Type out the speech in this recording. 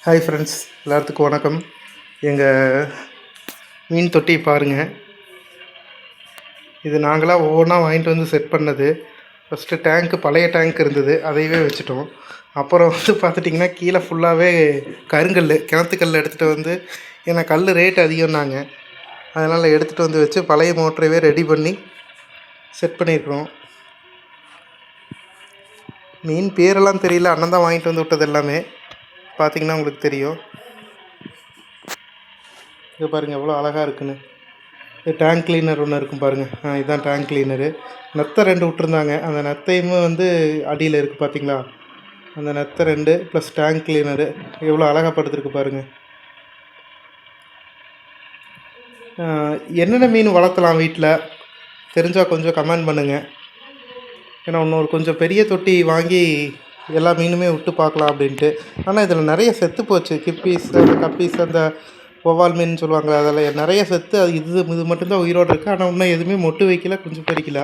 Hi friends, எல்லாத்துக்கும் வணக்கம். எங்கள் மீன் தொட்டி பாருங்கள். இது நாங்களாக ஒவ்வொன்றா வாங்கிட்டு வந்து செட் பண்ணது. ஃபஸ்ட்டு பழைய டேங்க் இருந்தது, அதையவே வச்சுட்டோம். அப்புறம் பார்த்துட்டிங்கன்னா கீழே ஃபுல்லாகவே கருங்கல், கிணத்துக்கல் எடுத்துகிட்டு வந்து, ஏன்னா கல் ரேட் அதிகம்னாங்க, அதனால் எடுத்துகிட்டு வந்து வச்சு பழைய மோட்டரவே ரெடி பண்ணி செட் பண்ணியிருக்கிறோம். மீன் பேரெல்லாம் தெரியல, அண்ணன் தான் வாங்கிட்டு வந்து விட்டது எல்லாமே. பார்த்திங்கன்னா உங்களுக்கு தெரியும். இது பாருங்கள் எவ்வளோ அழகாக இருக்குன்னு. இது டேங்க் கிளீனர் ஒன்று இருக்கும் பாருங்கள். இதுதான் டேங்க் கிளீனரு. நெத்தை 2 விட்டுருந்தாங்க, அந்த நெத்தையுமே வந்து அடியில் இருக்குது பார்த்திங்களா. அந்த நெத்தை 2 ப்ளஸ் டேங்க் கிளீனரு எவ்வளோ அழகாக படுத்துருக்கு பாருங்கள். என்னென்ன மீன் வளர்த்தலாம் வீட்டில் தெரிஞ்சால் கொஞ்சம் கமெண்ட் பண்ணுங்கள். ஏன்னா இன்னொரு கொஞ்சம் பெரிய தொட்டி வாங்கி எல்லா மீனுமே விட்டு பார்க்கலாம் அப்படின்ட்டு. ஆனால் இதில் நிறைய செத்து போச்சு. கிப்பீஸ், அந்த கப்பீஸ், அந்த வவ்வால் மீன் சொல்லுவாங்க, அதில் நிறைய செத்து. அது இது மட்டும்தான் உயிரோடு இருக்குது. ஆனால் இன்னும் எதுவுமே மொட்டு வைக்கல, குஞ்சு பொரிக்கல.